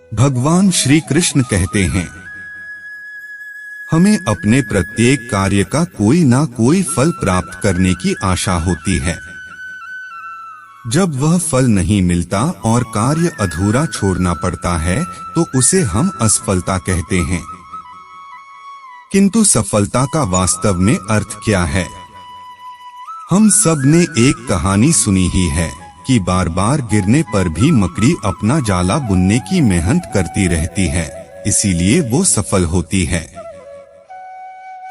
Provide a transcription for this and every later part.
भगवान श्री कृष्ण कहते हैं, हमें अपने प्रत्येक कार्य का कोई ना कोई फल प्राप्त करने की आशा होती है। जब वह फल नहीं मिलता और कार्य अधूरा छोड़ना पड़ता है तो उसे हम असफलता कहते हैं। किंतु सफलता का वास्तव में अर्थ क्या है? हम सब ने एक कहानी सुनी ही है कि बार बार गिरने पर भी मकड़ी अपना जाला बुनने की मेहनत करती रहती है, इसीलिए वो सफल होती है।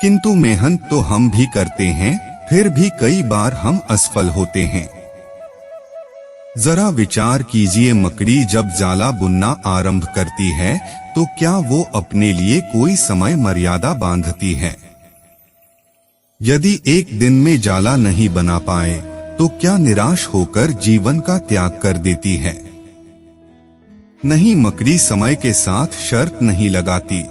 किंतु मेहनत तो हम भी करते हैं, फिर भी कई बार हम असफल होते हैं। जरा विचार कीजिए, मकड़ी जब जाला बुनना आरंभ करती है तो क्या वो अपने लिए कोई समय मर्यादा बांधती है? यदि एक दिन में जाला नहीं बना पाए तो क्या निराश होकर जीवन का त्याग कर देती है? नहीं, मकड़ी समय के साथ शर्त नहीं लगाती।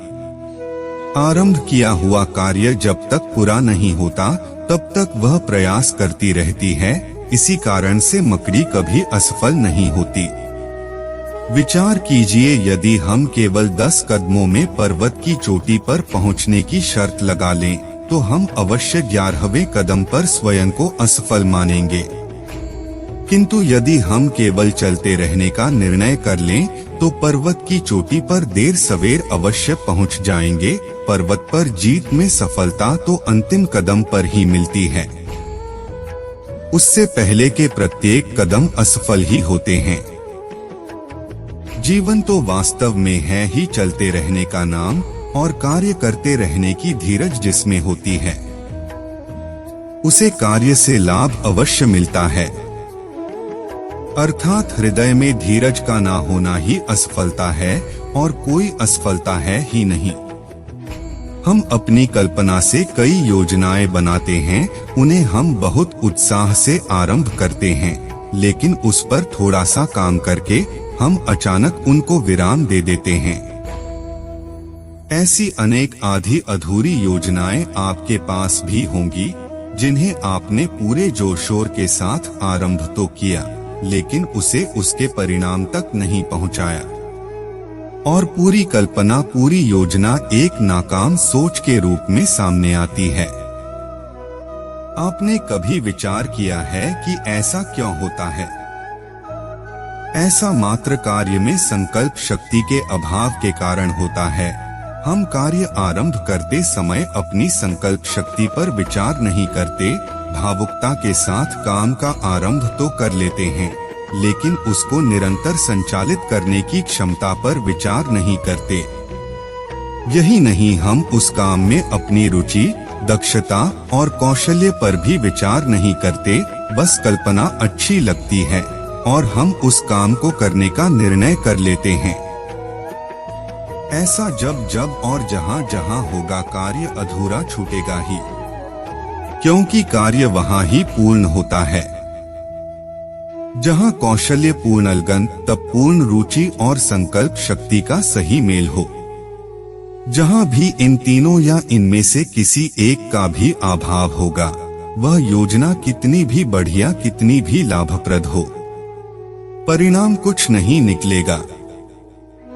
आरंभ किया हुआ कार्य जब तक पूरा नहीं होता तब तक वह प्रयास करती रहती है। इसी कारण से मकड़ी कभी असफल नहीं होती। विचार कीजिए, यदि हम केवल 10 कदमों में पर्वत की चोटी पर पहुंचने की शर्त लगा लें तो हम अवश्य 11वें कदम पर स्वयं को असफल मानेंगे। किंतु यदि हम केवल चलते रहने का निर्णय कर लें तो पर्वत की चोटी पर देर सवेर अवश्य पहुंच जाएंगे। पर्वत पर जीत में सफलता तो अंतिम कदम पर ही मिलती है, उससे पहले के प्रत्येक कदम असफल ही होते हैं। जीवन तो वास्तव में है ही चलते रहने का नाम और कार्य करते रहने की धीरज जिसमें होती है, उसे कार्य से लाभ अवश्य मिलता है। अर्थात हृदय में धीरज का ना होना ही असफलता है और कोई असफलता है ही नहीं। हम अपनी कल्पना से कई योजनाएं बनाते हैं, उन्हें हम बहुत उत्साह से आरंभ करते हैं, लेकिन उस पर थोड़ा सा काम करके हम अचानक उनको विराम दे देते हैं। ऐसी अनेक आधी अधूरी योजनाएं आपके पास भी होंगी जिन्हें आपने पूरे जोर शोर के साथ आरंभ तो किया, लेकिन उसे उसके परिणाम तक नहीं पहुंचाया और पूरी कल्पना, पूरी योजना एक नाकाम सोच के रूप में सामने आती है। आपने कभी विचार किया है कि ऐसा क्यों होता है? ऐसा मात्र कार्य में संकल्प शक्ति के अभाव के कारण होता है। हम कार्य आरंभ करते समय अपनी संकल्प शक्ति पर विचार नहीं करते, भावुकता के साथ काम का आरंभ तो कर लेते हैं, लेकिन उसको निरंतर संचालित करने की क्षमता पर विचार नहीं करते। यही नहीं, हम उस काम में अपनी रुचि, दक्षता और कौशल्य पर भी विचार नहीं करते। बस कल्पना अच्छी लगती है और हम उस काम को करने का निर्णय कर लेते हैं। ऐसा जब जब और जहां जहां होगा, कार्य अधूरा छूटेगा ही, क्योंकि कार्य वहां ही पूर्ण होता है जहां कौशल्य पूर्ण लगन, तब पूर्ण रुचि और संकल्प शक्ति का सही मेल हो। जहां भी इन तीनों या इनमें से किसी एक का भी अभाव होगा, वह योजना कितनी भी बढ़िया, कितनी भी लाभप्रद हो, परिणाम कुछ नहीं निकलेगा।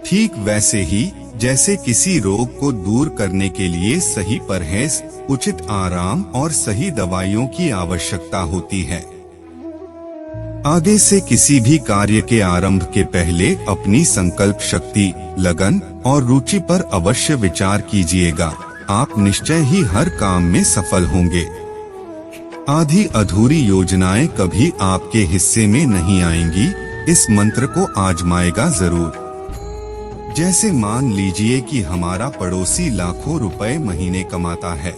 ठीक वैसे ही जैसे किसी रोग को दूर करने के लिए सही परहेज, उचित आराम और सही दवाइयों की आवश्यकता होती है। आगे से किसी भी कार्य के आरंभ के पहले अपनी संकल्प शक्ति, लगन और रुचि पर अवश्य विचार कीजिएगा। आप निश्चय ही हर काम में सफल होंगे। आधी अधूरी योजनाएं कभी आपके हिस्से में नहीं आएंगी। इस मंत्र को आजमाएगा जरूर। जैसे मान लीजिए कि हमारा पड़ोसी लाखों रुपए महीने कमाता है।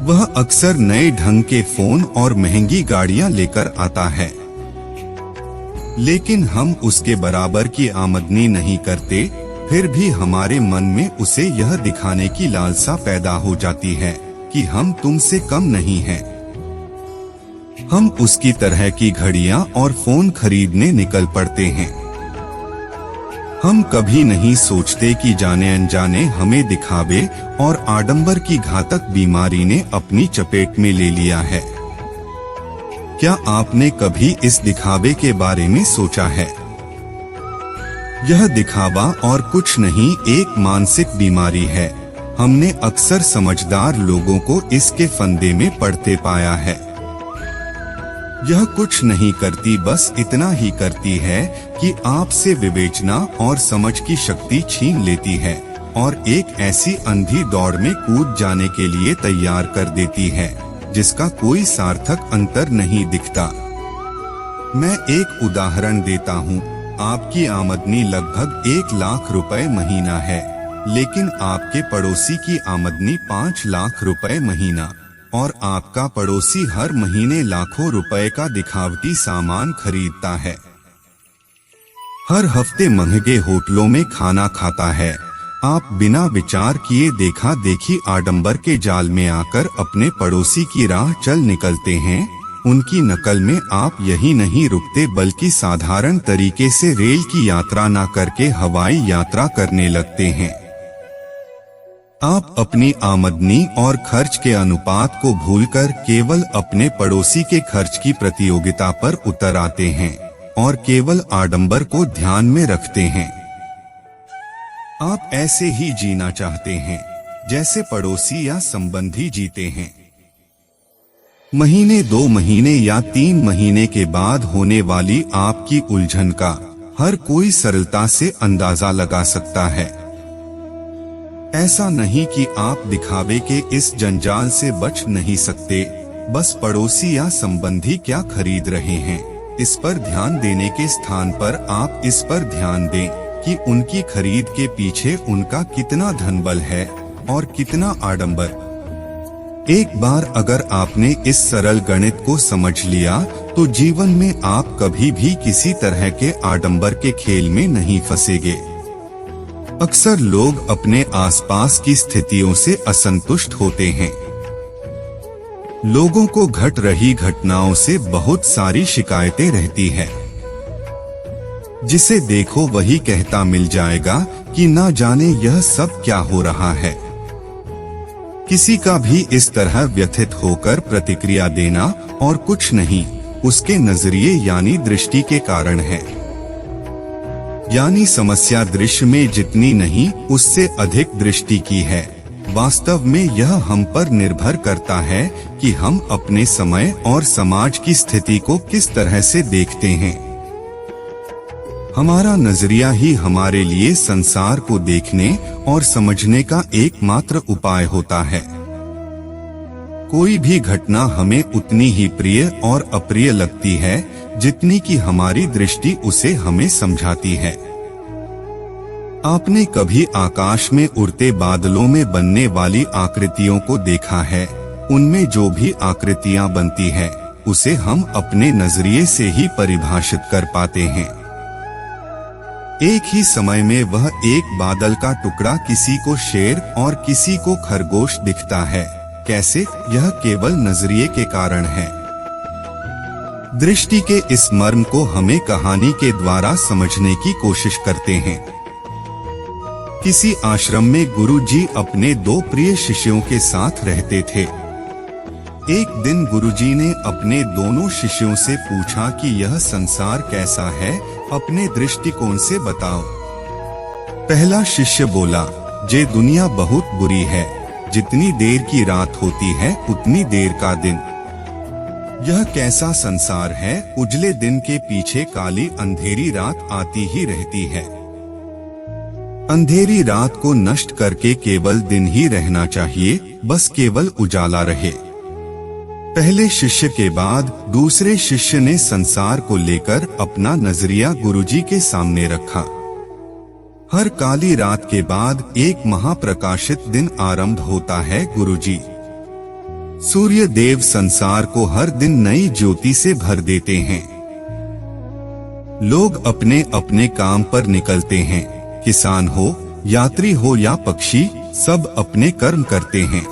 वह अक्सर नए ढंग के फोन और महंगी गाड़ियां लेकर आता है, लेकिन हम उसके बराबर की आमदनी नहीं करते। फिर भी हमारे मन में उसे यह दिखाने की लालसा पैदा हो जाती है कि हम तुमसे कम नहीं हैं। हम उसकी तरह की घड़ियां और फोन खरीदने निकल पड़ते हैं। हम कभी नहीं सोचते कि जाने अनजाने हमें दिखावे और आडंबर की घातक बीमारी ने अपनी चपेट में ले लिया है। क्या आपने कभी इस दिखावे के बारे में सोचा है? यह दिखावा और कुछ नहीं एक मानसिक बीमारी है। हमने अक्सर समझदार लोगों को इसके फंदे में पड़ते पाया है। यह कुछ नहीं करती, बस इतना ही करती है कि आपसे विवेचना और समझ की शक्ति छीन लेती है और एक ऐसी अंधी दौड़ में कूद जाने के लिए तैयार कर देती है जिसका कोई सार्थक अंतर नहीं दिखता। मैं एक उदाहरण देता हूँ। आपकी आमदनी लगभग 1 लाख रुपए महीना है, लेकिन आपके पड़ोसी की आमदनी 5 लाख रुपए महीना, और आपका पड़ोसी हर महीने लाखों रुपए का दिखावटी सामान खरीदता है, हर हफ्ते महंगे होटलों में खाना खाता है। आप बिना विचार किए देखा देखी आडंबर के जाल में आकर अपने पड़ोसी की राह चल निकलते हैं। उनकी नकल में आप यही नहीं रुकते, बल्कि साधारण तरीके से रेल की यात्रा न करके हवाई यात्रा करने लगते हैं। आप अपनी आमदनी और खर्च के अनुपात को भूलकर केवल अपने पड़ोसी के खर्च की प्रतियोगिता पर उतर आते हैं और केवल आडंबर को ध्यान में रखते हैं। आप ऐसे ही जीना चाहते हैं जैसे पड़ोसी या संबंधी जीते हैं। महीने, 2 महीने या 3 महीने के बाद होने वाली आपकी उलझन का हर कोई सरलता से अंदाजा लगा सकता है। ऐसा नहीं कि आप दिखावे के इस जंजाल से बच नहीं सकते, बस पड़ोसी या संबंधी क्या खरीद रहे हैं इस पर ध्यान देने के स्थान पर आप इस पर ध्यान दें कि उनकी खरीद के पीछे उनका कितना धनबल है और कितना आडंबर। एक बार अगर आपने इस सरल गणित को समझ लिया तो जीवन में आप कभी भी किसी तरह के आडंबर के खेल में नहीं फंसेंगे। अक्सर लोग अपने आसपास की स्थितियों से असंतुष्ट होते हैं। लोगों को घट रही घटनाओं से बहुत सारी शिकायतें रहती है। जिसे देखो वही कहता मिल जाएगा कि ना जाने यह सब क्या हो रहा है। किसी का भी इस तरह व्यथित होकर प्रतिक्रिया देना और कुछ नहीं, उसके नजरिए यानी दृष्टि के कारण है। यानी समस्या दृश्य में जितनी नहीं उससे अधिक दृष्टि की है। वास्तव में यह हम पर निर्भर करता है कि हम अपने समय और समाज की स्थिति को किस तरह से देखते हैं। हमारा नजरिया ही हमारे लिए संसार को देखने और समझने का एकमात्र उपाय होता है। कोई भी घटना हमें उतनी ही प्रिय और अप्रिय लगती है जितनी कि हमारी दृष्टि उसे हमें समझाती है। आपने कभी आकाश में उड़ते बादलों में बनने वाली आकृतियों को देखा है? उनमें जो भी आकृतियां बनती है उसे हम अपने नजरिए से ही परिभाषित कर पाते हैं। एक ही समय में वह एक बादल का टुकड़ा किसी को शेर और किसी को खरगोश दिखता है। कैसे? यह केवल नजरिए के कारण है। दृष्टि के इस मर्म को हमें कहानी के द्वारा समझने की कोशिश करते हैं। किसी आश्रम में गुरुजी अपने 2 प्रिय शिष्यों के साथ रहते थे। एक दिन गुरुजी ने अपने दोनों शिष्यों से पूछा कि यह संसार कैसा है, अपने दृष्टिकोण से बताओ। पहला शिष्य बोला, ये दुनिया बहुत बुरी है, जितनी देर की रात होती है उतनी देर का दिन। यह कैसा संसार है, उजले दिन के पीछे काली अंधेरी रात आती ही रहती है। अंधेरी रात को नष्ट करके केवल दिन ही रहना चाहिए, बस केवल उजाला रहे। पहले शिष्य के बाद दूसरे शिष्य ने संसार को लेकर अपना नजरिया गुरुजी के सामने रखा। हर काली रात के बाद एक महाप्रकाशित दिन आरंभ होता है गुरुजी। सूर्य देव संसार को हर दिन नई ज्योति से भर देते हैं। लोग अपने अपने काम पर निकलते हैं। किसान हो, यात्री हो या पक्षी, सब अपने कर्म करते हैं।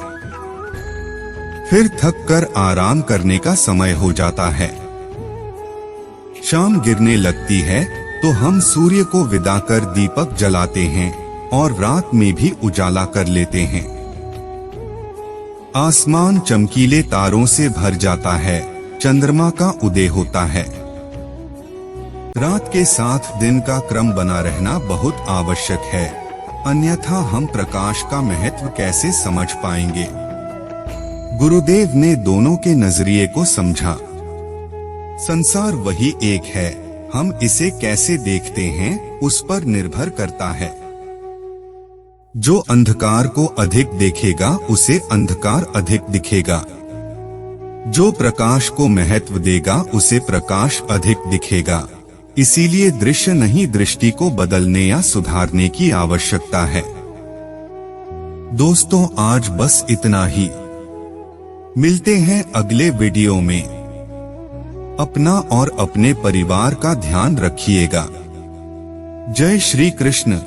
फिर थक कर आराम करने का समय हो जाता है। शाम गिरने लगती है तो हम सूर्य को विदा कर दीपक जलाते हैं और रात में भी उजाला कर लेते हैं। आसमान चमकीले तारों से भर जाता है, चंद्रमा का उदय होता है। रात के साथ दिन का क्रम बना रहना बहुत आवश्यक है, अन्यथा हम प्रकाश का महत्व कैसे समझ पाएंगे। गुरुदेव ने दोनों के नजरिए को समझा। संसार वही एक है, हम इसे कैसे देखते हैं उस पर निर्भर करता है। जो अंधकार को अधिक देखेगा उसे अंधकार अधिक दिखेगा, जो प्रकाश को महत्व देगा उसे प्रकाश अधिक दिखेगा। इसीलिए दृश्य नहीं, दृष्टि को बदलने या सुधारने की आवश्यकता है। दोस्तों, आज बस इतना ही। मिलते हैं अगले वीडियो में। अपना और अपने परिवार का ध्यान रखिएगा। जय श्री कृष्ण।